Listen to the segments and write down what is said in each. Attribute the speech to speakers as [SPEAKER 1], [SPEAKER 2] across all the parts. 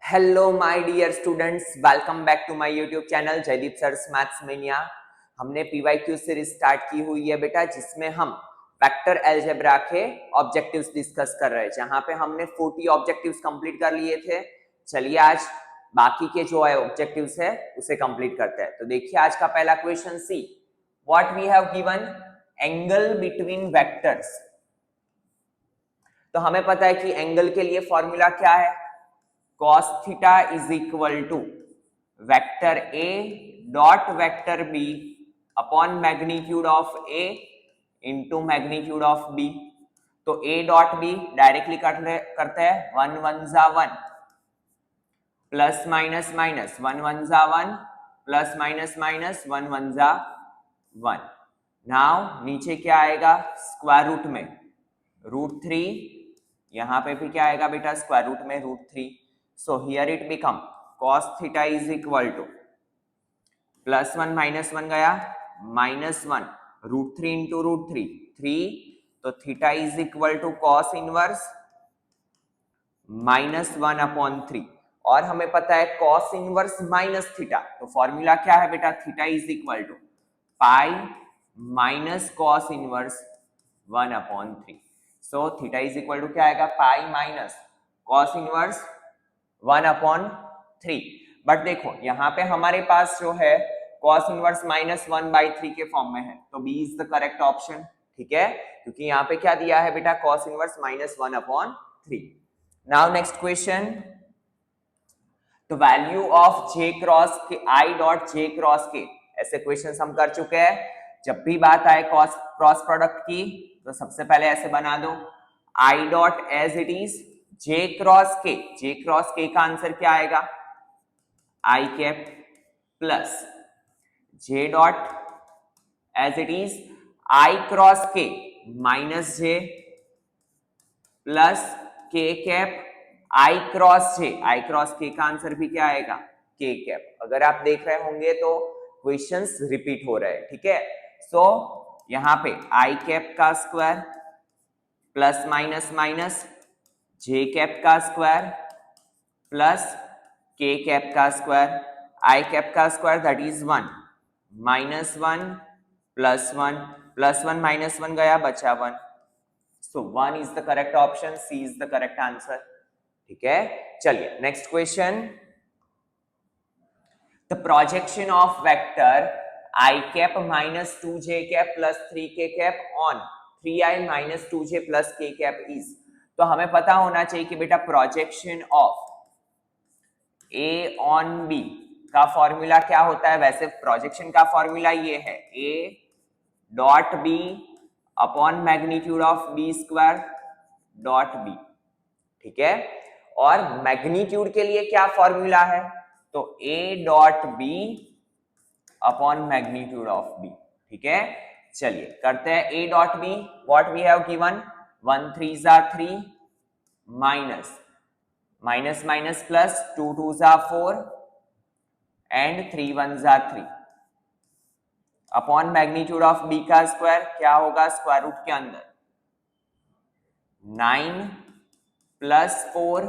[SPEAKER 1] Hello my dear students, welcome back to my YouTube channel Jaideep sir's maths mania. हमने PYQ series start की हुई है बेटा, जिसमें हम वेक्टर अलजेब्रा के ऑब्जेक्टिव्स डिस्कस कर रहे हैं, जहां पे हमने 40 ऑब्जेक्टिव्स कंप्लीट कर लिए थे। चलिए आज बाकी के जो है ऑब्जेक्टिव्स है उसे कंप्लीट करते हैं। तो देखिए आज का पहला question, see what we have given angle between vectors. तो हमें पता है कि एंगल के लिए फॉर्मूला क्या है, cos theta is equal to vector A dot vector B upon magnitude of A into magnitude of B। तो A dot B डायरेक्टली करते हैं, वन वन जा one, plus minus minus, one one जा one, plus minus minus, one one जा one. Now नीचे क्या आएगा, square root में रूट थ्री, यहां पे भी क्या आएगा बेटा, स्क्वायर रूट में root three. So here it become cos theta is equal to plus one minus one गया, minus one, root three into root three, three, तो theta is equal to cos inverse minus one upon three. और हमें पता है cos inverse minus theta, तो formula क्या है बेटा, theta is equal to pi minus cos inverse one upon three. So theta is equal to क्या आएगा, pi minus cos inverse one upon three. But देखो यहां पे हमारे पास जो है cos inverse minus one by three के फॉर्म में है, तो B is the correct option. ठीक है, क्योंकि यहाँ पे क्या दिया है बेटा, cos inverse minus one upon three. Now next question, तो वैल्यू ऑफ जे क्रॉस के आई डॉट जे क्रॉस के, ऐसे क्वेश्चन हम कर चुके हैं। जब भी बात आए क्रॉस प्रोडक्ट की तो सबसे पहले ऐसे बना दो, I dot as it is J cross K, J cross K का आंसर क्या आएगा, I cap plus J dot as it is I cross K minus J plus K cap I cross J, I cross K का answer भी क्या आएगा, के cap. अगर आप देख रहे होंगे तो क्वेश्चंस रिपीट हो रहे हैं। ठीक है, सो यहां पे आई कैप का square plus minus minus J cap का स्क्वायर प्लस के कैप का स्क्वायर, आई कैप का square that is one, minus one plus one minus one गया, बचा one. So one is the correct option, C is the correct answer. ठीक है, चलिए next question, the projection of vector I cap minus two J cap plus three K cap on three I minus two J plus K cap is. तो हमें पता होना चाहिए कि बेटा projection of A on B का formula क्या होता है। वैसे प्रोजेक्शन का फॉर्मूला ये है, A dot B upon magnitude of B square dot B. ठीक है, और मैग्नीट्यूड के लिए क्या फॉर्मूला है, तो A dot B upon magnitude of B. ठीक है, चलिए करते हैं A dot B, what we have given, one three जा three minus minus minus plus two two जा फोर एंड थ्री वन जा three upon magnitude of B का square क्या होगा, स्क्वायर रूट के अंदर nine plus four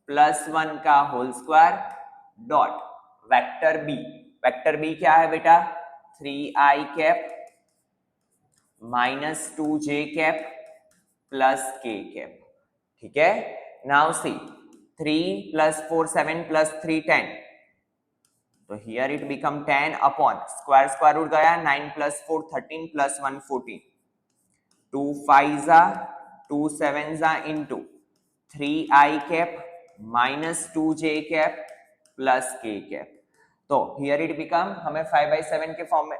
[SPEAKER 1] plus one का whole square dot vector B, vector B क्या है बेटा, थ्री आई cap minus two J cap plus K cap. ठीक है, now see three plus four seven plus three ten, तो here it become 10 upon square square root गया, 9 plus 4 13 plus 1 14, 2 5 जा 2 7 जा into 3 आई cap minus 2 जे cap plus K cap. तो here it become, हमें 5 by 7 के form में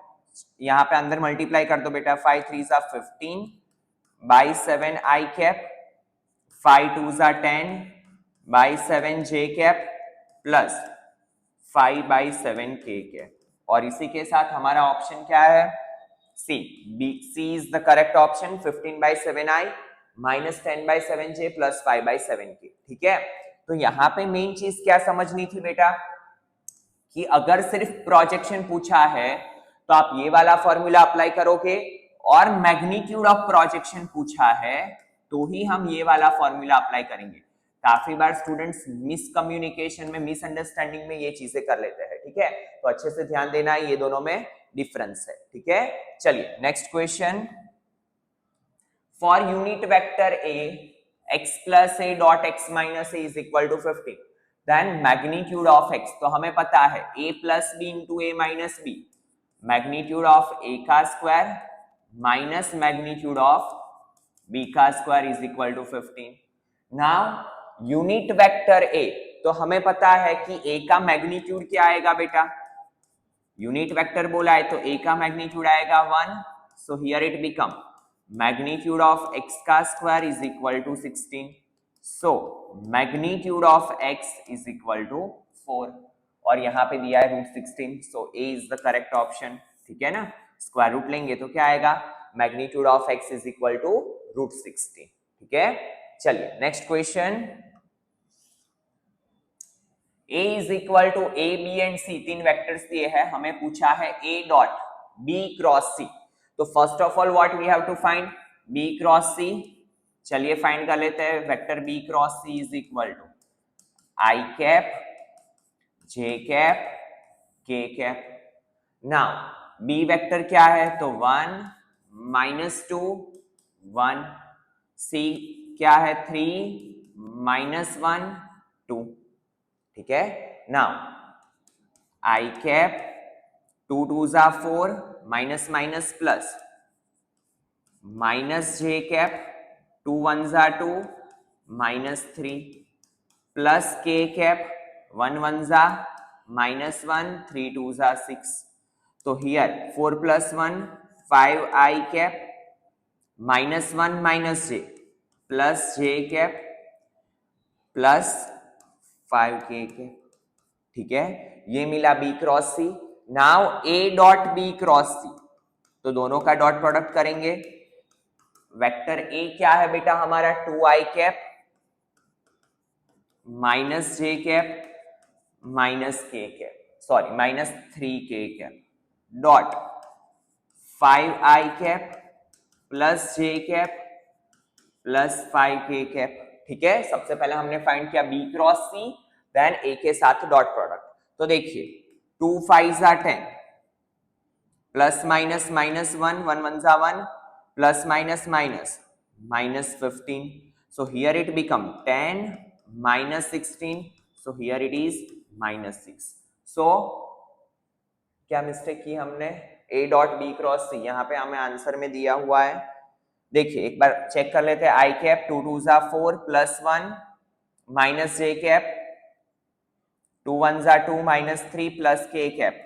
[SPEAKER 1] यहां पे अंदर मल्टीप्लाई कर दो बेटा, 5 3 जा 15 बाई 7 आई कैप, 5 2 जा 10 by 7 J cap plus 5 by 7 के कैप। और इसी के साथ हमारा ऑप्शन क्या है, C, B, C is the correct option, 15 by 7 I minus 10 by 7 J plus 5 by 7 K. ठीक है, तो यहां पे मेन चीज क्या समझनी थी बेटा, कि अगर सिर्फ प्रोजेक्शन पूछा है तो आप ये वाला फॉर्मूला अप्लाई करोगे, और मैग्नीट्यूड ऑफ प्रोजेक्शन पूछा है तो ही हम ये वाला फॉर्मूला अप्लाई करेंगे, काफी बार स्टूडेंट्स मिसकम्युनिकेशन में, मिसअंडरस्टैंडिंग में ये चीजें कर लेते हैं, ठीक है, तो अच्छे से ध्यान देना है, ये दोनों में डिफरेंस है, ठीक है। चलिए next question, for unit vector a x plus a dot x minus a is equal to 15, then magnitude of x, तो हमें पता है a plus b into a minus b, magnitude of a का square minus magnitude of b का square is equal to 15. Now unit vector a, तो हमें पता है कि a का मैग्नीट्यूड क्या आएगा बेटा, यूनिट वेक्टर बोला है तो a का मैग्नीट्यूड आएगा 1, सो here it become magnitude of x का square is equal to 16, so magnitude of x is equal to 4, और यहाँ पे दिया है √16, so a is the correct option, ठीक है ना। स्क्वायर रूट लेंगे तो क्या आएगा, magnitude of x is equal to √16, ठीक है। चलिए next question, a is equal to a, b and c, तीन वेक्टर्स दिए हैं, हमें पूछा है a dot b cross c, तो first of all what we have to find b cross c, चलिए फाइंड कर लेते हैं, vector b cross c is equal to i cap j cap k cap. Now b vector क्या है, तो 1 -2 1, c क्या है 3 -1 2, ठीक है। Now i cap 2 2s are 4 minus minus plus minus j cap 2 1s are 2 -3 plus k cap 1 1s are -1 3 2s are 6, तो here 4 + 1 5 i cap -1 minus j plus j cap plus 5 k cap, ठीक है, ये मिला b cross c। Now a dot b cross c, तो दोनों का dot product करेंगे, vector a क्या है बेटा हमारा 2i cap minus j cap minus k cap, sorry -3k cap dot 5i cap plus j cap plus 5k cap, ठीक है। सबसे पहले हमने फाइंड किया b cross c, then a के साथ डॉट प्रोडक्ट, तो देखिए 2 5s are 10 plus minus -1 1 1s are 1 plus minus minus -15, so here it become 10 -16, so here it is -6, so क्या मिस्टेक की हमने, a dot b cross c, यहाँ पे हमें आंसर में दिया हुआ है, देखिए एक बार चेक कर लेते हैं, i cap 2 2s are 4 plus 1 minus j cap 2 1s are 2 -3 plus k cap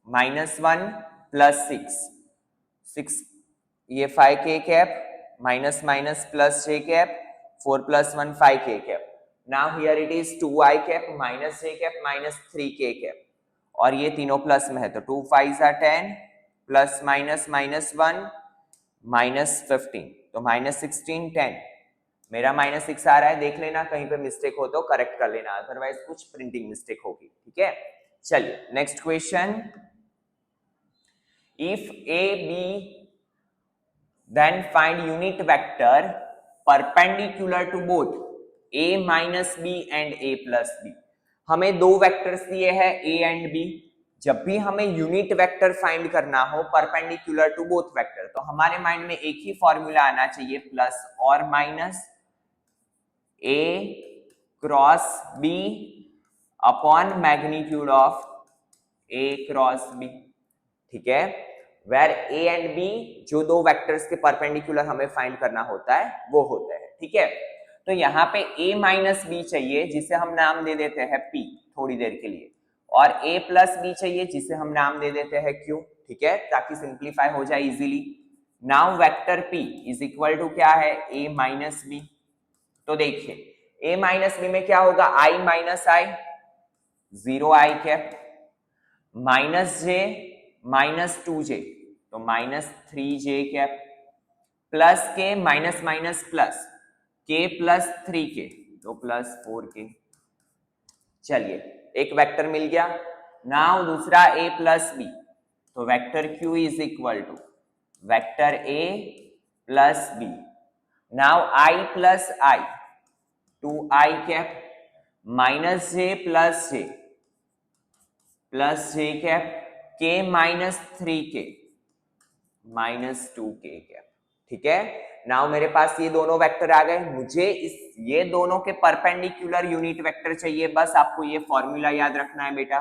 [SPEAKER 1] -1 plus 6 ये 5k cap minus minus plus j cap 4 + 1 5k cap. Now here it is 2i cap minus j cap minus 3k cap, और ये तीनों plus में है, तो 2 5s are 10 plus minus -1 -15, तो -16 10, मेरा -6 आ रहा है, देख लेना कहीं पे मिस्टेक हो तो करेक्ट कर लेना, अदरवाइज कुछ प्रिंटिंग मिस्टेक होगी, ठीक है। चलिए next question, if a b then find unit vector perpendicular to both a minus b and a plus b, हमें दो वेक्टर्स दिए हैं a एंड b, जब भी हमें यूनिट वेक्टर फाइंड करना हो परपेंडिकुलर टू बोथ वेक्टर, तो हमारे माइंड में एक ही फॉर्मूला आना चाहिए, प्लस और minus a cross b upon magnitude of a cross b, ठीक है, वेर a एंड b जो दो वेक्टर्स के परपेंडिकुलर हमें फाइंड करना होता है वो होते हैं, ठीक है। तो यहाँ पे a माइनस b चाहिए जिसे हम नाम दे देते हैं p थोड़ी देर के लिए, और a प्लस b चाहिए जिसे हम नाम दे देते हैं q, ठीक है, ताकि सिंप्लीफाई हो जाए easily. Now vector p is equal to क्या है, a माइनस b, तो देखिए a माइनस b में क्या होगा, i minus i 0i cap minus j minus 2j, तो -3j cap plus k minus minus plus k plus 3k, तो plus 4k। चलिए एक वेक्टर मिल गया। नाउ दूसरा a प्लस b, तो vector q is equal to vector a plus b। Now i plus i 2i cap minus J plus J cap k minus 3k minus 2k cap. ठीक है, now मेरे पास ये दोनों vector आ गए, मुझे ये दोनों के परपेंडिकुलर यूनिट वेक्टर चाहिए, बस आपको ये फॉर्मूला याद रखना है बेटा।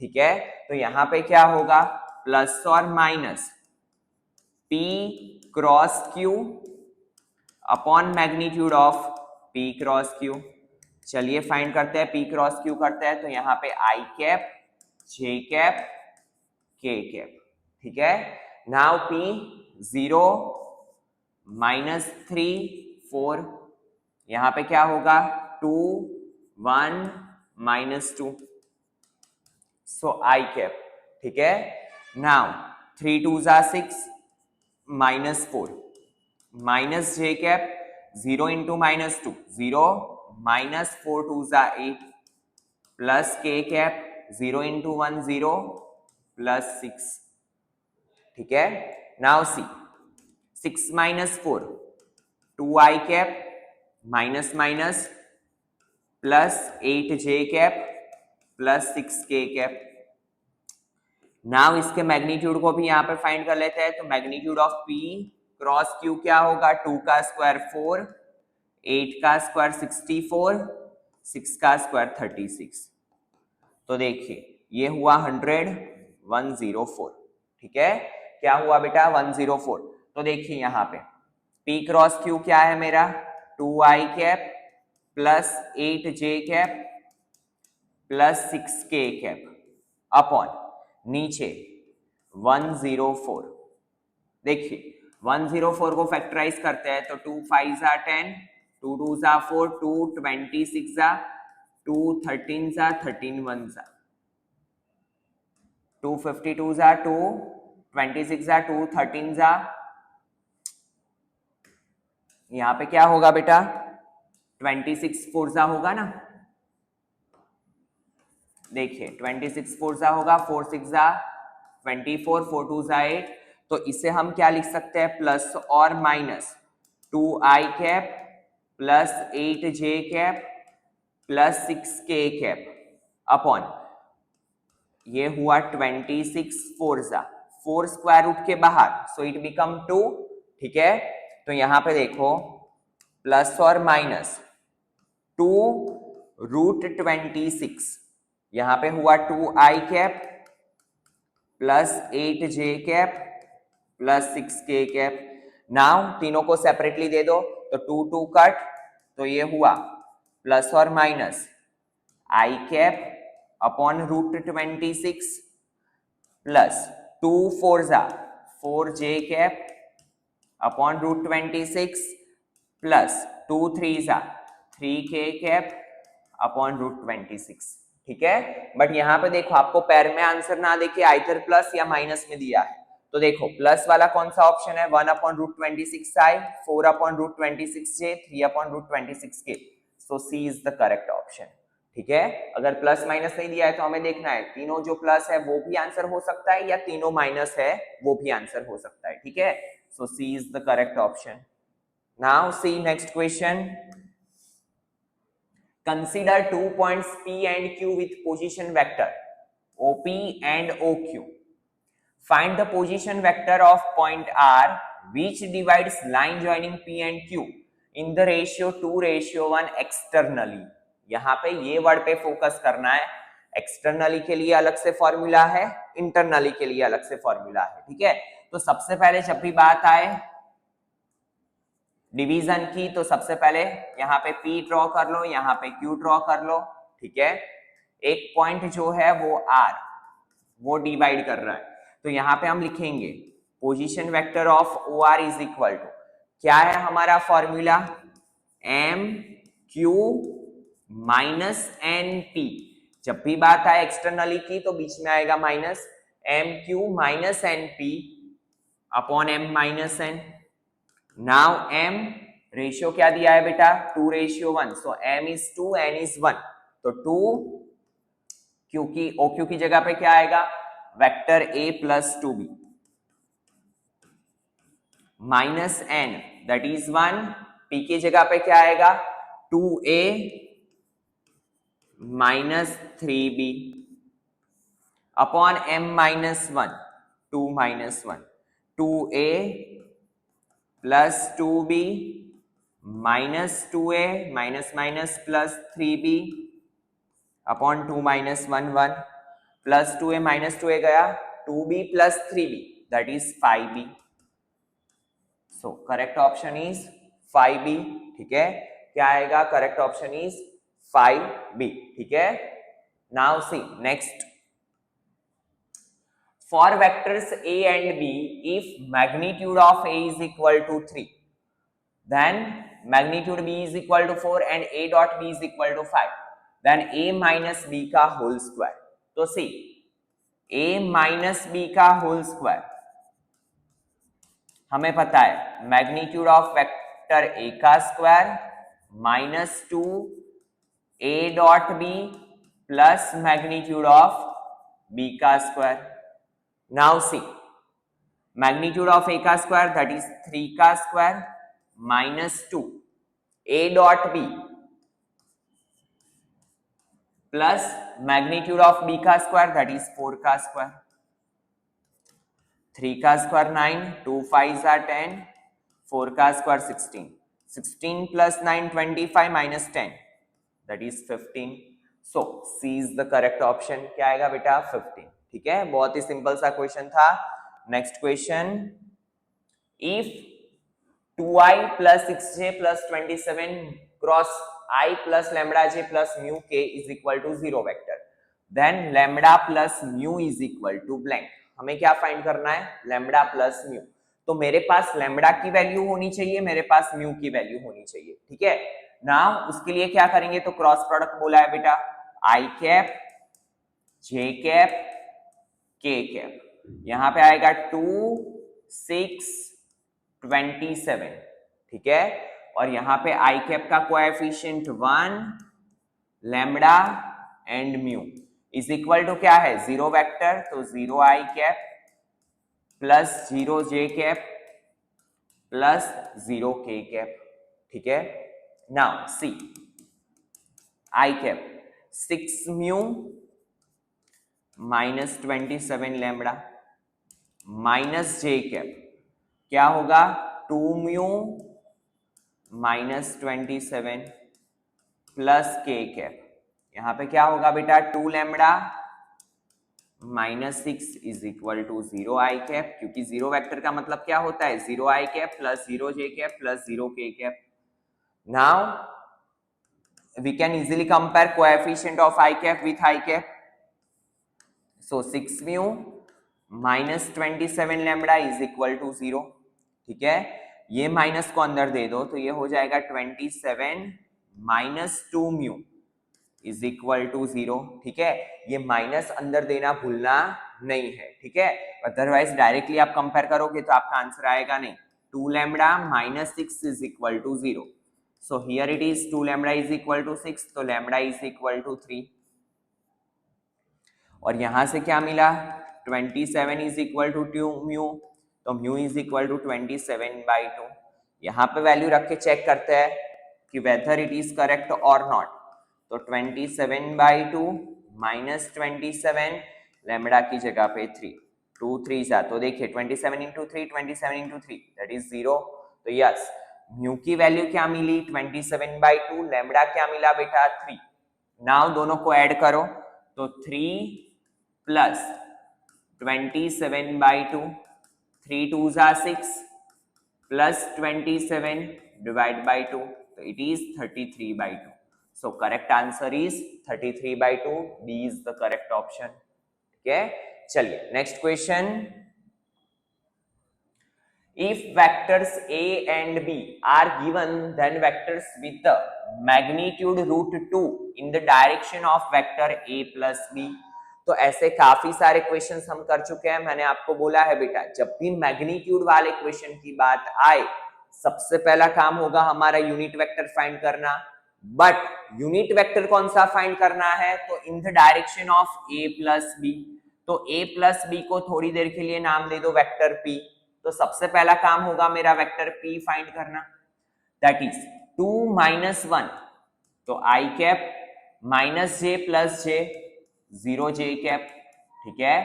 [SPEAKER 1] ठीक है, तो यहां पे क्या होगा, प्लस और minus p cross q upon magnitude of p cross q। चलिए फाइंड करते हैं, p क्रॉस q करते हैं, तो यहाँ पे i cap j cap k cap. ठीक है, नाउ p 0 माइनस 3 4, यहाँ पे क्या होगा 2 1 माइनस 2, सो i कैप। ठीक है, नाउ 3 2 जा 6 minus 4 minus j cap 0 into minus 2 0 minus 4 2 जा 8 plus k cap 0 into 1 0 plus 6। ठीक है, नाउ सी 6 minus 4 2i cap minus minus plus 8j cap plus 6k cap. Now इसके मैग्नीट्यूड को भी यहां पर फाइंड कर लेते हैं, तो magnitude of p cross q क्या होगा, 2 का स्क्वायर 4 8 का स्क्वायर 64 6 का स्क्वायर 36। तो देखिए ये हुआ 104। ठीक है, क्या हुआ बेटा 104। तो देखिए यहाँ पे p क्रॉस q क्या है मेरा 2i cap plus 8j cap plus 6k cap upon नीचे 104। देखिए 104 को फैक्टराइज करते हैं तो 2 5 जा 10 2 2 जा 4 2 26 जा 2 13 जा 13 1 जा 2 52 जा 2 26 जा 2 13 जा, यहां पे क्या होगा बेटा 26 4 जा होगा ना, देखिए 26 4 जा होगा 4 6 जा 24 4 2 जा 8। तो इसे हम क्या लिख सकते हैं, प्लस और minus 2i cap plus 8j cap plus 6k cap upon ये हुआ 26 4 जा 4 स्क्वायर रूट के बाहर, सो इट बिकम 2। ठीक है, तो यहां पे देखो प्लस और माइनस 2 रूट 26, यहां पे हुआ 2i cap plus 8j cap plus 6k cap. Now तीनों को सेपरेटली दे दो तो 2 2 कट, तो ये हुआ प्लस और minus i cap upon root 26 plus 2 4 जा 4j cap upon root 26 plus 2 3 जा 3k कैप अपॉन रूट 26। ठीक है, बट यहां पे देखो आपको पैर में आंसर ना देके आइदर प्लस या माइनस में दिया है, तो देखो प्लस वाला कौन सा ऑप्शन है 1 upon root 26 i 4 upon root 26 j 3 upon root 26 k, so C is the correct option. ठीक है, अगर प्लस माइनस नहीं दिया है तो हमें देखना है तीनों जो प्लस है वो भी आंसर हो सकता है या तीनों माइनस है वो भी आंसर हो सकता है। ठीक है, so C is the correct option. Now see next question, consider 2 points P and Q with position vector OP and OQ. Find the position vector of point R which divides line joining P and Q in the ratio 2:1 externally. यहाँ पे ये word पे focus करना है, externally के लिए अलग से फॉर्मूला है, इंटरनली के लिए अलग से फॉर्मूला है। ठीक है, तो सबसे पहले जब भी बात आए डिवीजन की तो सबसे पहले यहाँ पे P ड्रॉ कर लो, यहाँ पे Q ड्रॉ कर लो। ठीक है, एक पॉइंट जो है वो R वो डिवाइड कर रहा है, तो यहाँ पे हम लिखेंगे position vector of OR is equal to क्या है हमारा फॉर्मूला MQ माइनस NP। जब भी बात आए एक्सटर्नली की तो बीच में आएगा minus, MQ minus NP upon M minus N। Now m ratio क्या दिया है बेटा 2:1, सो m इज 2 n इज 1, तो 2 क्योंकि OQ की जगह पे क्या आएगा vector a plus 2b minus n that is 1, p की जगह पे क्या आएगा 2a minus 3b upon m minus 1, 2 minus 1, 2a plus 2b minus 2a minus minus plus 3b upon 2 minus 1, 1 plus 2a minus 2a गया 2b plus 3b that is 5b. So correct option is 5b. ठीक है, क्या आएगा? Correct option is 5b. ठीक है, now see next. For vectors a and b, if magnitude of a is equal to 3, then magnitude b is equal to 4 and a dot b is equal to 5, then a minus b का whole square. तो see, a minus b का whole square हमें पता है magnitude of vector a का square minus 2 a dot b plus magnitude of b का square. Now see, magnitude of a का square that is 3 का square minus 2 a dot b plus magnitude of b का square that is 4 का square. 3 का square 9, 2 5 are 10, 4 का square 16, 16 plus 9 25 minus 10 that is 15. So C is the correct option. क्या आएगा बेटा? 15. ठीक है, बहुत ही सिंपल सा क्वेश्चन था. Next question, if 2i plus 6j plus 27 cross I plus lambda j plus mu k is equal to 0 vector, then lambda plus mu is equal to blank. हमें क्या फाइंड करना है? Lambda plus mu. तो मेरे पास lambda की value होनी चाहिए, मेरे पास म्यू की वैल्यू होनी चाहिए. ठीक है, नाउ उसके लिए क्या करेंगे? तो क्रॉस प्रोडक्ट बोला है बेटा, आई कैप जे कैप के कैप. यहां पे आएगा 2 6 27. ठीक है, और यहां पे आई कैप का coefficient 1, lambda and mu is equal to क्या है? 0 वेक्टर. तो 0 I cap plus 0 J cap plus 0 K cap. ठीक है, now see, I cap 6 mu minus 27 lambda minus J cap क्या होगा? 2 mu minus 27 plus K cap. यहां पे क्या होगा बेटा? 2 lambda minus 6 is equal to 0 I cap, क्योंकि 0 वेक्टर का मतलब क्या होता है? 0 I cap plus 0 J cap plus 0 K cap. Now we can easily compare coefficient of I cap with I cap. So 6 mu minus 27 lambda is equal to 0. ठीक है, ये minus को अंदर दे दो तो ये हो जाएगा 27 minus 2 mu is equal to 0. ठीक है, ये माइनस अंदर देना भूलना नहीं है. ठीक है, अदरवाइज डायरेक्टली आप कंपेयर करोगे तो आपका आंसर आएगा नहीं. 2 lambda minus 6 is equal to 0. So here it is 2 lambda is equal to 6, तो लैम्बडा इज इक्वल टू 3. और यहां से क्या मिला? 27 इज इक्वल टू 2 म्यू, तो म्यू इज इक्वल टू 27/2. यहां पे वैल्यू रख के चेक करते हैं कि वेदर इट इज करेक्ट और नॉट. तो 27/2 माइनस 27 लैम्बडा की जगह पे 3, 2 3 जा, तो देखिए 27 इंटू 3, 27 इंटू 3 दैट इज 0. तो यस, म्यू की वैल्यू क्या मिली? 27/2. लैम्बडा क्या मिला बेटा? 3. नाउ दोनों को ऐड करो तो 3 प्लस 27/2, 3 2 जा 6 प्लस 27 डिवाइड बाई 2, तो it is 33/2. So correct answer is 33/2. B is the correct option. ठीक है, चलिए next question. If vectors A and B are given, then vectors with the magnitude √2 in the direction of vector A plus B. तो ऐसे काफी सारे questions हम कर चुके हैं. मैंने आपको बोला है बेटा, जब भी मैग्नीट्यूड वाले क्वेश्चन की बात आए, सबसे पहला काम होगा हमारा यूनिट वेक्टर फाइंड करना. बट यूनिट वेक्टर कौन सा फाइंड करना है? तो in the direction of A plus B. तो A प्लस बी को थोड़ी देर के लिए नाम दे दो वेक्टर P. तो सबसे पहला काम होगा मेरा वेक्टर P फाइंड करना. दैट इज 2 - 1 तो I cap minus J plus J, 0 J cap, ठीक है,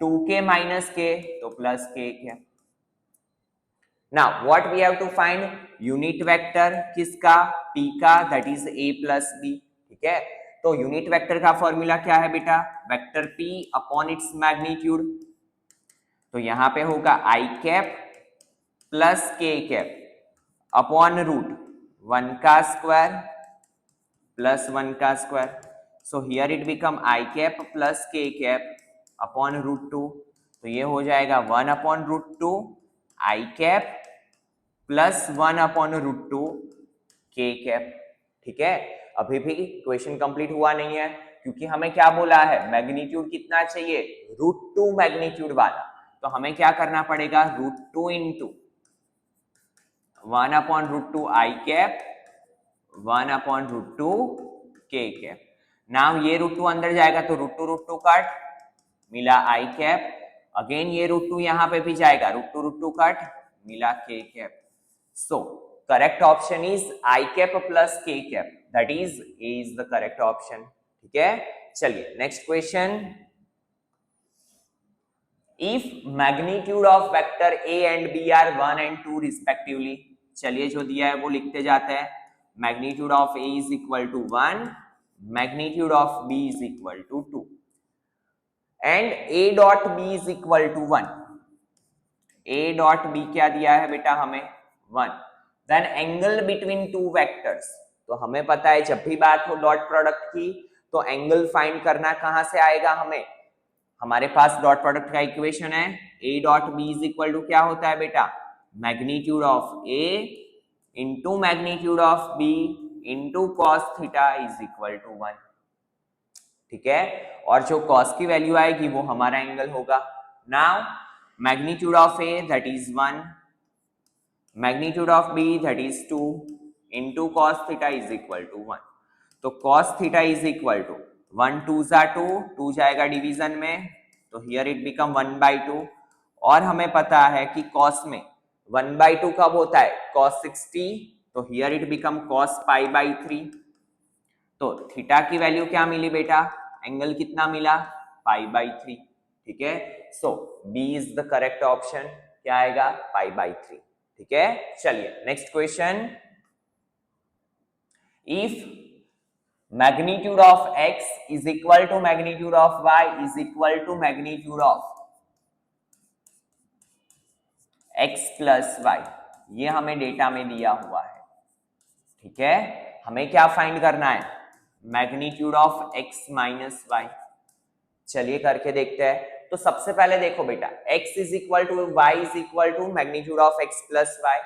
[SPEAKER 1] 2k माइनस के तो plus K cap. Now what we have to find unit vector किसका, p का, that is a plus b, ठीक है। तो यूनिट वेक्टर का फॉर्मूला क्या है बेटा, vector p upon its magnitude. तो यहां पे होगा आई cap plus K cap upon root 1 का स्क्वायर प्लस 1 का square. So here it become I cap plus K cap upon root 2। तो ये हो जाएगा 1 अपॉन रूट 2 आई कैप प्लस 1 अपॉन रूट 2 के कैप, ठीक है। अभी भी क्वेश्चन कंप्लीट हुआ नहीं है, क्योंकि हमें क्या बोला है, मैग्नीट्यूड कितना चाहिए, रूट 2 मैग्नीट्यूड वाला। तो हमें क्या करना पड़ेगा, रूट 2 इंटू 1 अपॉन रूट 2 आई कैप 1 अपॉन रूट 2 के कैप। नाउ ये रूट 2 अंदर जाएगा तो रूट 2 कट, मिला आई कैप, अगेन ये रूट 2 यहां पे भी जाएगा, रूट 2 कट, मिला के cap. So correct option is I cap plus K cap, that is A is the correct option, ठीक है। चलिए next question, if magnitude of vector A and B are 1 and 2 respectively, चलिए जो दिया है वो लिखते जाते हैं, magnitude of A is equal to 1, magnitude of B is equal to 2 and A dot B is equal to 1। A dot B क्या दिया है बेटा हमें, 1। Then angle between two vectors, तो हमें पता है जब भी बात हो डॉट प्रोडक्ट की तो एंगल फाइंड करना कहां से आएगा, हमें, हमारे पास डॉट प्रोडक्ट का इक्वेशन है, A dot B is equal to क्या होता है बेटा, magnitude of A into magnitude of B into cos theta is equal to 1, ठीक है। और जो कॉस की वैल्यू आएगी वो हमारा एंगल होगा। Now magnitude of A that is 1, magnitude of b that is 2 into cos theta is equal to 1। तो cos theta is equal to 1 2 जा 2, 2 जाएगा डिवीजन में, तो here it become 1 by 2। और हमें पता है कि cos में 1 by 2 कब होता है, cos 60, तो here it become cos pi by 3। तो थीटा की वैल्यू क्या मिली बेटा, एंगल कितना मिला, पाई बाई 3, ठीक है। So B is the correct option, क्या आएगा, पाई बाई 3, ठीक है। चलिए next question, if magnitude of x is equal to magnitude of y is equal to magnitude of x plus y, ये हमें डेटा में दिया हुआ है, ठीक है। हमें क्या फाइंड करना है, magnitude of x minus y। चलिए करके देखते हैं। तो सबसे पहले देखो बेटा, x is equal to y is equal to magnitude of x plus y।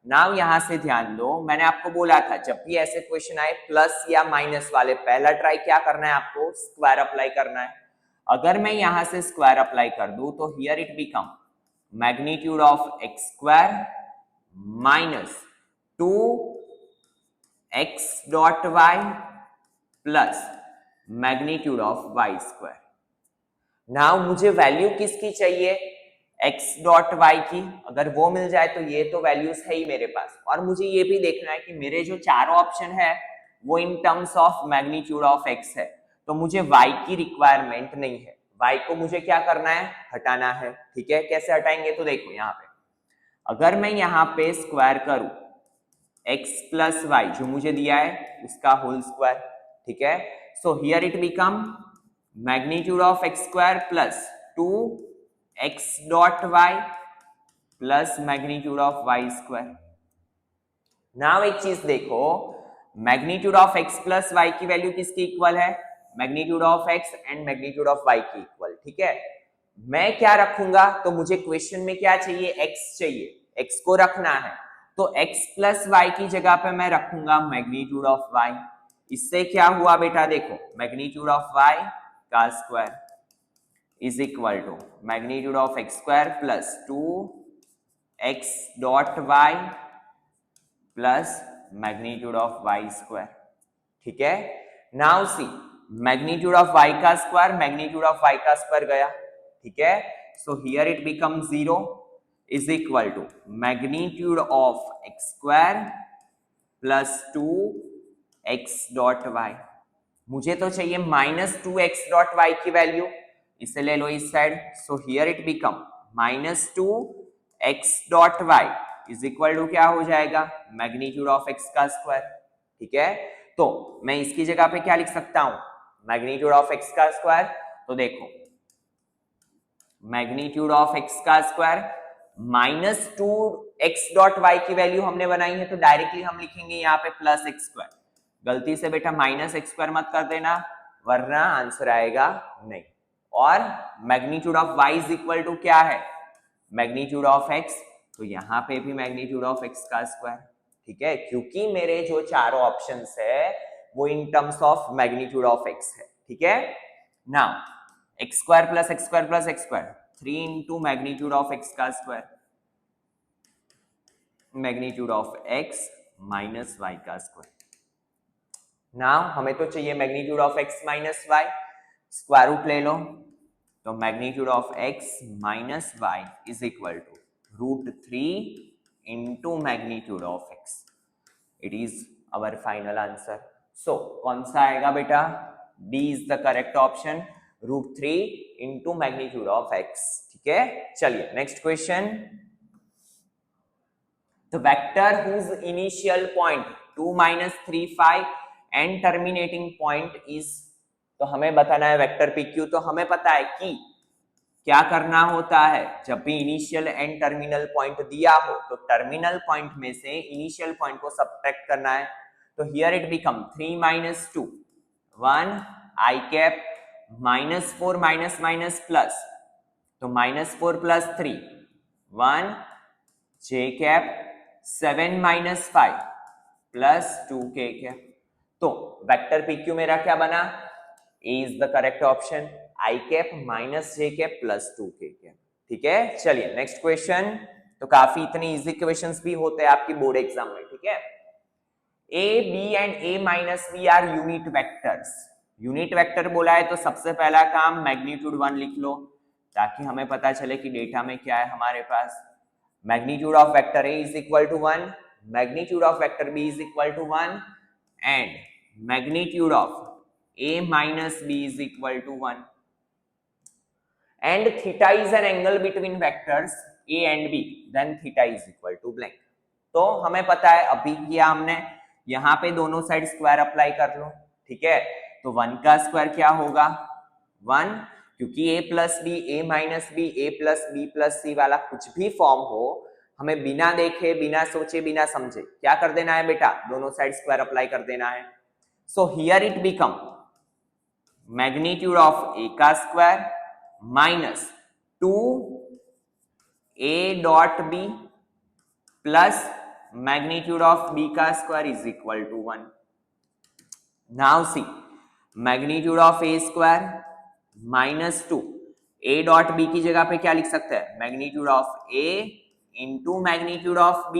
[SPEAKER 1] Now यहां से ध्यान दो, मैंने आपको बोला था जब भी ऐसे क्वेश्चन आए प्लस या माइनस वाले, पहला ट्राई क्या करना है आपको, स्क्वायर अप्लाई करना है। अगर मैं यहां से स्क्वायर अप्लाई कर दूं तो here it become magnitude of x square minus 2x dot y plus magnitude of y square. Now मुझे वैल्यू किसकी चाहिए, x डॉट y की, अगर वो मिल जाए तो ये तो वैल्यूज है ही मेरे पास। और मुझे ये भी देखना है कि मेरे जो चारों ऑप्शन है वो in terms of magnitude of x है, तो मुझे y की रिक्वायरमेंट नहीं है, y को मुझे क्या करना है, हटाना है, ठीक है। कैसे हटाएंगे, तो देखो यहाँ पे अगर मैं यहाँ पे स्क्वायर करूं x प्लस वाई जो मुझे दिया है उसका होल स्क्वायर, ठीक है। So here it become magnitude of x square plus 2x dot y plus magnitude of y square. Now एक चीज देखो, magnitude of x plus y की वैल्यू किसकी इक्वल है, magnitude of x and magnitude of y की equal, ठीक है। मैं क्या रखूंगा, तो मुझे क्वेश्चन में क्या चाहिए, x चाहिए, x को रखना है, तो x प्लस y की जगह पे मैं रखूंगा मैग्नीट्यूड ऑफ y। इससे क्या हुआ बेटा, देखो मैग्नीट्यूड ऑफ y का square is equal to magnitude of x square plus 2x dot y plus magnitude of y square, ठीक है। Now see magnitude of y का स्क्वायर मैग्नीट्यूड ऑफ y का स्क्वायर गया, ठीक है। So here it become 0 is equal to magnitude of x square plus 2 X dot Y, मुझे तो चाहिए -2x डॉट वाई की वैल्यू, इसे ले लो इस side, so here it become -2x dot Y is equal to क्या हो जाएगा, मैग्नीट्यूड ऑफ x का स्क्वायर। ठीक है, तो मैं इसकी जगह पे क्या लिख सकता हूं, मैग्नीट्यूड ऑफ x का स्क्वायर। तो देखो मैग्नीट्यूड ऑफ x का स्क्वायर -2x डॉट वाई की वैल्यू हमने बनाई है, तो डायरेक्टली हम लिखेंगे यहाँ पे +x²। गलती से बेटा -x² मत कर देना, वरना आंसर आएगा नहीं। और magnitude of y is equal to क्या है, मैग्नीट्यूड ऑफ x, तो यहाँ पे भी मैग्नीट्यूड ऑफ x का स्क्वायर। ठीक है, क्योंकि मेरे जो चारों ऑप्शंस है वो in terms of magnitude of x है। ठीक है, now x² plus x² plus x², 3 into magnitude of x का square, magnitude of x minus y का स्क्वायर। नाउ हमें तो चाहिए magnitude of x minus y, square root ले लो, तो magnitude of x minus y is equal to √3 into magnitude of x। It is our final answer. So कौन सा आएगा बेटा, D is the correct option, √3 into magnitude of x। ठीक है, चलिए next question. The vector whose initial point 2 - 3 5 and terminating point is, तो हमें बताना है वेक्टर PQ। तो हमें पता है कि क्या करना होता है, जब भी इनिशियल एंड टर्मिनल पॉइंट दिया हो तो टर्मिनल पॉइंट में से इनिशियल पॉइंट को सब्ट्रैक्ट करना है। तो here it become 3 - 2 1 I cap -4 minus minus plus, तो -4 plus 3 1 J cap 7 - 5 plus 2K cap. तो वेक्टर PQ मेरा क्या बना, A is the correct option, I cap minus J cap plus 2K cap. ठीक है, चलिए नेक्स्ट क्वेश्चन। तो काफी इतने इजी क्वेश्चंस भी होते हैं आपकी बोर्ड एग्जाम में। ठीक है, A, B and A minus B are unit vectors. Unit vector बोला है तो सबसे पहला काम मैग्नीट्यूड 1 लिख लो, ताकि हमें पता चले कि डेटा में क्या है हमारे पास। Magnitude of vector A is equal to 1, magnitude of vector B is equal to 1 and magnitude of A minus B is equal to 1 and theta is an angle between vectors A and B, then theta is equal to blank। तो हमें पता है, अभी किया हमने, यहाँ पे दोनों साइड स्क्वायर अप्लाई कर लो। ठीक है, तो 1 का स्क्वायर क्या होगा 1, क्योंकि A plus B, A minus B, A plus B plus C वाला कुछ भी फॉर्म हो, हमें बिना देखे, बिना सोचे, बिना समझे क्या कर देना है बेटा, दोनों साइड स्क्वायर अप्लाई कर देना है। So here it become magnitude of A का square minus 2A dot B plus magnitude of B का square is equal to 1। Now see magnitude of A square minus 2, A dot B की जगह पे क्या लिख सकते हैं, magnitude of A into magnitude of B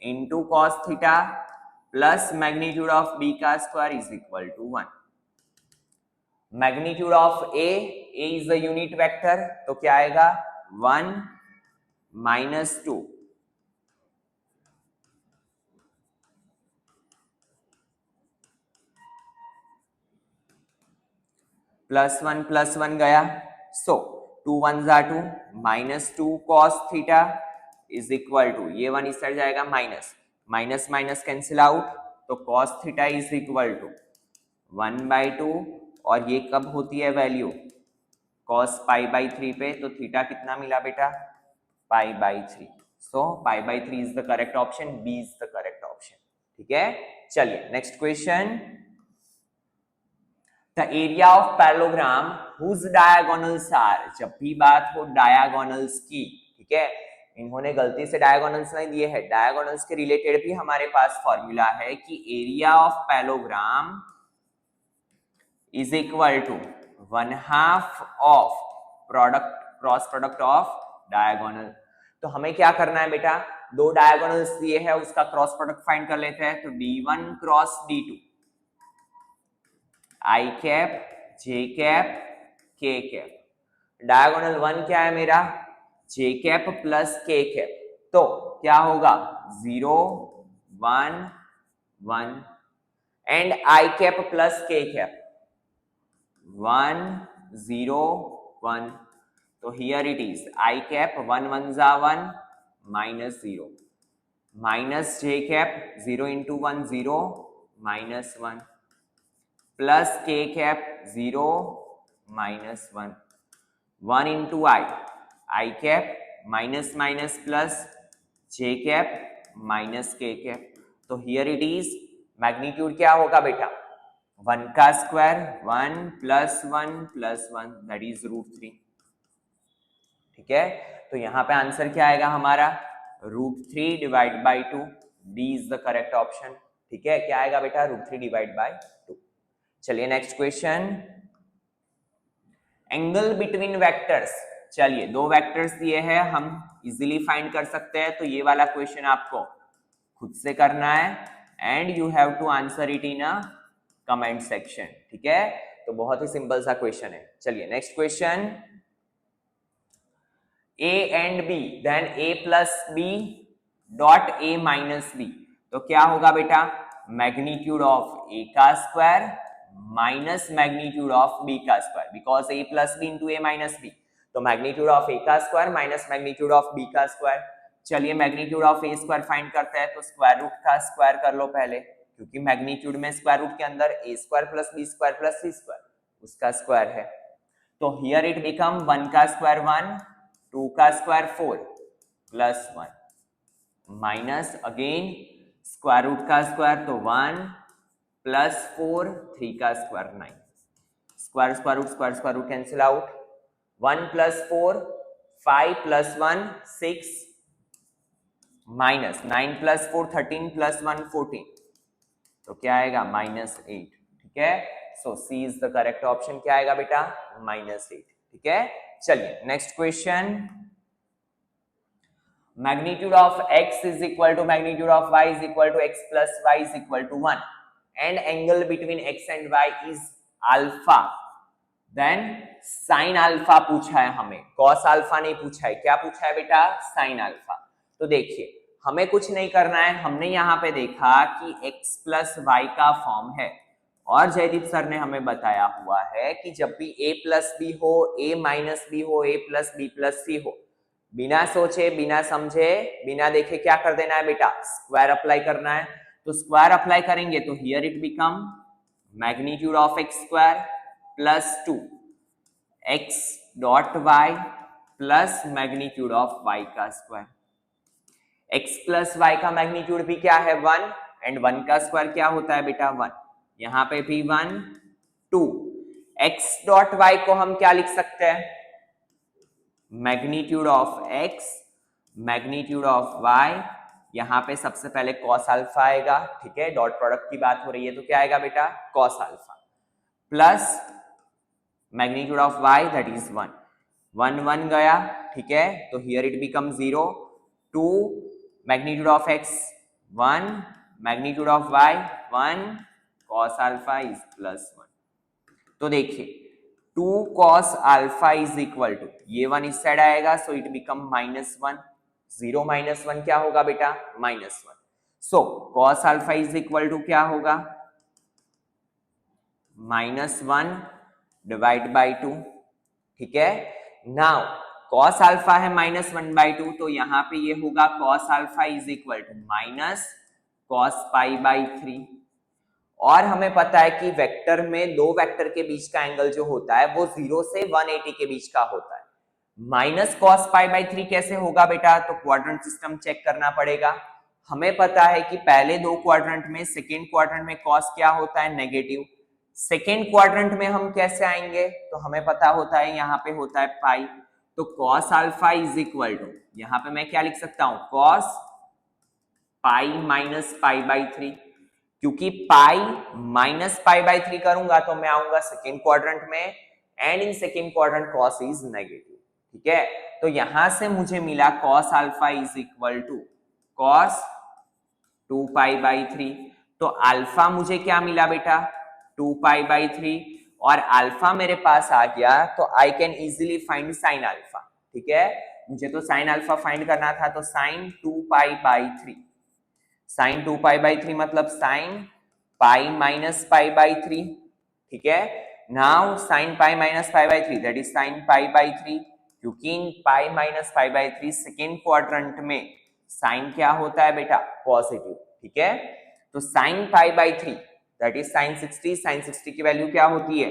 [SPEAKER 1] into cos theta plus magnitude of B का square is equal to 1। Magnitude of A is the unit vector, तो क्या आएगा 1 माइनस 2 प्लस 1 गया, सो 2 1 जा 2 minus 2 cos theta is equal to, ये 1 इस side जाएगा minus, minus minus cancel out, तो cos theta is equal to 1/2, और ये कब होती है वैल्यू, cos π/3 पे, तो थीटा कितना मिला बेटा π/3। So π/3 is the correct option, B is the correct option. ठीक है, चलिए next question. The area of parallelogram whose diagonals are, जब भी बात हो डायगोनल्स की, ठीक है, इन्होंने गलती से डायगोनल्स नहीं दिए हैं, डायगोनल्स के रिलेटेड भी हमारे पास फॉर्मूला है कि area of parallelogram is equal to 1/2 of product cross product of diagonal. तो हमें क्या करना है बेटा, दो डायगोनल्स दिए हैं, उसका क्रॉस प्रोडक्ट फाइंड कर लेते हैं। तो d1 cross d2, i cap j cap k cap, diagonal 1 क्या है मेरा j cap plus k cap, तो क्या होगा 0 1 1, and I cap plus K cap 1 0 1. तो here it is I cap 1 1 जा 1 minus 0 minus j cap 0 into 1 0 minus 1 plus k cap 0 minus 1 1 into I cap minus minus plus j cap minus k cap. तो here it is magnitude क्या होगा बेटा 1 का square 1 plus 1 plus 1 that is √3. ठीक है, तो यहां पे आंसर क्या आएगा हमारा √3 divide by 2. D is the correct option. ठीक है, क्या आएगा बेटा √3 डिवाइड बाई 2. चलिए next question. Angle between vectors. चलिए दो वेक्टर्स दिए हैं, हम इजीली फाइंड कर सकते हैं. तो ये वाला क्वेश्चन आपको खुद से करना है and you have to answer it in a comment section. ठीक है, तो बहुत ही सिंपल सा क्वेश्चन है. चलिए next question. A and B, then A plus B dot A minus B. तो क्या होगा बेटा मैग्नीट्यूड ऑफ A का square minus magnitude of B का square, because A plus B into A minus B. तो magnitude of A का square minus magnitude of B का square. चलिए magnitude of A square find करते हैं. तो square root का स्क्वायर कर लो पहले, क्योंकि मैग्नीट्यूड में स्क्वायर रूट के अंदर A square plus B square plus C square उसका स्क्वायर है. तो हियर इट बिकम 1 का स्क्वायर 1 2 का square 4 plus 1 minus again square root का स्क्वायर तो 1 प्लस 4 3 का square 9. Square root cancel out. 1 plus 4 5 plus 1 6 minus 9 plus 4 13 plus 1 14. तो क्या आएगा -8. ठीक है, so C is the correct option. क्या आएगा बेटा -8. ठीक है, चलिए next question. Magnitude of x is equal to magnitude of y is equal to x plus y is equal to 1 and angle between x and y is alpha. Then sine alpha पूछा है हमें, cos alpha नहीं पूछा है. क्या पूछा है बेटा साइन अल्फा. तो देखिए हमें कुछ नहीं करना है. हमने यहाँ पे देखा कि x प्लस वाई का फॉर्म है और जयदीप सर ने हमें बताया हुआ है कि जब भी a प्लस बी हो a माइनस बी हो a प्लस बी प्लस सी हो, बिना सोचे बिना समझे बिना देखे क्या कर देना है बेटा स्क्वायर अप्लाई करना है. तो स्क्वायर अप्लाई करेंगे तो here it become magnitude of x square plus 2 x dot y plus magnitude of y का स्क्वायर. x प्लस y का मैग्नीट्यूड भी क्या है 1 एंड 1 का स्क्वायर क्या होता है बेटा 1. यहां पे भी 1 2 x डॉट y को हम क्या लिख सकते हैं magnitude of x magnitude of y. यहां पे सबसे पहले cos अल्फा आएगा. ठीक है, डॉट प्रोडक्ट की बात हो रही है तो क्या आएगा बेटा cos alpha plus magnitude of y that is 1 1 गया. ठीक है, तो here it become 0 2 magnitude of x 1 magnitude of y 1 cos alpha is plus 1. तो देखिए 2 cos alpha is equal to ये 1 इस साइड आएगा सो इट बिकम -1. 0 माइनस 1 क्या होगा बेटा -1. So cos alpha is equal to क्या होगा -1 डिवाइड बाई 2. ठीक है, नाउ cos अल्फा है -1/2 तो यहाँ पे ये होगा cos alpha is equal to minus cos pi by 3. और हमें पता है कि वेक्टर में दो वेक्टर के बीच का एंगल जो होता है वो 0 से 180 के बीच का होता है. माइनस cos पाई बाई 3 कैसे होगा बेटा, तो क्वाड्रेंट सिस्टम चेक करना पड़ेगा. हमें पता है कि पहले दो क्वाड्रेंट में सेकेंड क्वाड्रेंट में cos क्या होता है नेगेटिव. सेकेंड क्वाड्रेंट में हम कैसे आएंगे, तो हमें पता होता है यहाँ पे होता है पाई. तो cos alpha is equal to यहाँ पे मैं क्या लिख सकता हूं cos pi minus pi by 3. क्योंकि पाई माइनस पाई बाई 3 करूंगा तो मैं आऊंगा सेकेंड क्वाड्रेंट में and in second quadrant cos is negative. ठीक है, तो यहां से मुझे मिला cos alpha is equal to cos 2 pi by 3. तो अल्फा मुझे क्या मिला बेटा 2 पाई बाई 3 और अल्फा मेरे पास आ गया तो I can easily find sine alpha. ठीक है, मुझे तो साइन अल्फा फाइंड करना था तो sine 2 pi by 3. Sine 2 pi by 3 मतलब sine pi minus pi by 3, ठीक है। Now sine pi minus pi by 3 that is sine pi by 3, क्योंकि in pi minus pi by 3 second quadrant में sine क्या होता है बेटा, पॉजिटिव, ठीक है। तो sine pi by 3 that is sine 60, sine 60 की वैल्यू क्या होती है,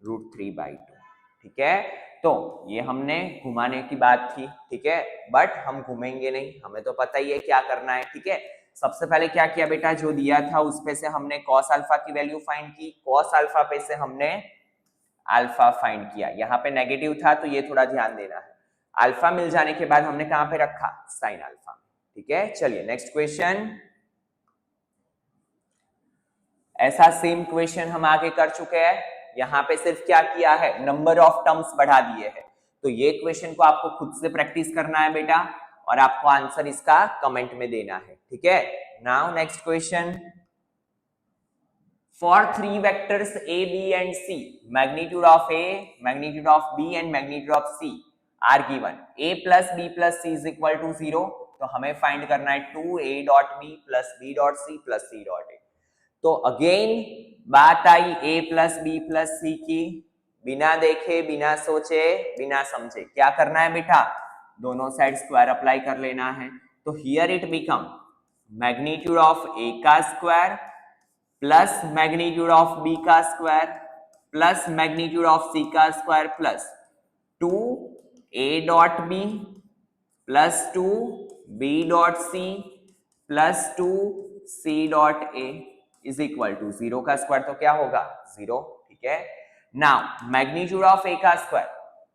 [SPEAKER 1] √3/2, ठीक है। तो ये हमने घुमाने की बात थी, ठीक है, बट हम घूमेंगे नहीं, हमें तो पता ही है क्या करना है, ठीक है। सबसे पहले क्या किया बेटा, जो दिया था उस पे से हमने कॉस अल्फा की वैल्यू फाइंड की, कॉस अल्फा पे से हमने अल्फा फाइंड किया, यहाँ पे नेगेटिव था तो ये थोड़ा ध्यान देना है। अल्फा मिल जाने के बाद हमने कहां पे रखा, साइन अल्फा, ठीक है। चलिए नेक्स्ट क्वेश्चन। ऐसा सेम क्वेश्चन हम आगे कर चुके हैं, यहाँ पे सिर्फ क्या किया है, नंबर ऑफ टर्म्स बढ़ा दिए हैं। तो ये क्वेश्चन को आपको खुद से प्रैक्टिस करना है बेटा, और आपको आंसर इसका कमेंट में देना है, ठीक है। Now next question, for three vectors a, b and c, magnitude of a, magnitude of b and magnitude of c are given, a plus b plus c is equal to 0, तो हमें find करना है 2a dot b plus b dot c plus c dot a। तो again बात आई a plus b plus c की, बिना देखे बिना सोचे बिना समझे क्या करना है बेटा, दोनों साइड स्क्वायर अप्लाई कर लेना है। तो here it become magnitude of a का square plus magnitude of b का square plus magnitude of c का square plus 2a dot b plus 2b dot c plus 2c dot a is equal to 0 का square तो क्या होगा 0, ठीक है। Now magnitude of a का square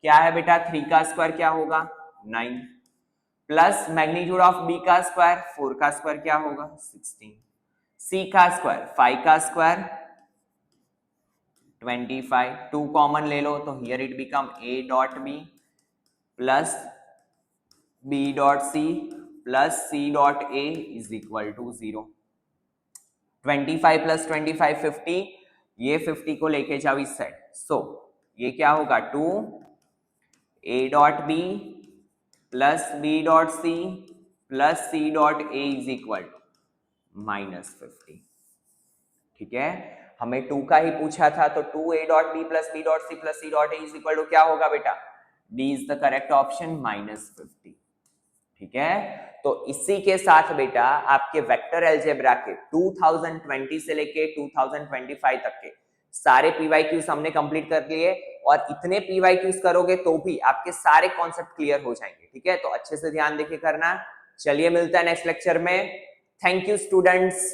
[SPEAKER 1] क्या है बेटा, 3 का स्क्वायर क्या होगा 9, प्लस मैग्नीट्यूड ऑफ b का स्क्वायर 4 का स्क्वायर क्या होगा 16, c का स्क्वायर 5 का स्क्वायर 25, 2 कॉमन ले लो तो here it become a dot b plus b dot c plus c dot a is equal to 0। 25 plus 25 50, ये 50 को लेके जाओ इस साइड, सो ये क्या होगा 2a dot b plus b dot c plus c dot a is equal to -50, ठीक है। हमें 2 का ही पूछा था, तो 2a dot b plus b dot c plus c dot a is equal to क्या होगा बेटा, d is the correct option -50, ठीक है। तो इसी के साथ बेटा आपके वेक्टर अलजेब्रा के 2020 से लेके 2025 तक के सारे पीवाईक्यूज हमने कंप्लीट कर लिए, और इतने पीवाईक्यूज करोगे तो भी आपके सारे कॉन्सेप्ट क्लियर हो जाएंगे, ठीक है। तो अच्छे से ध्यान देके करना। चलिए मिलता है नेक्स्ट लेक्चर में। Thank you students.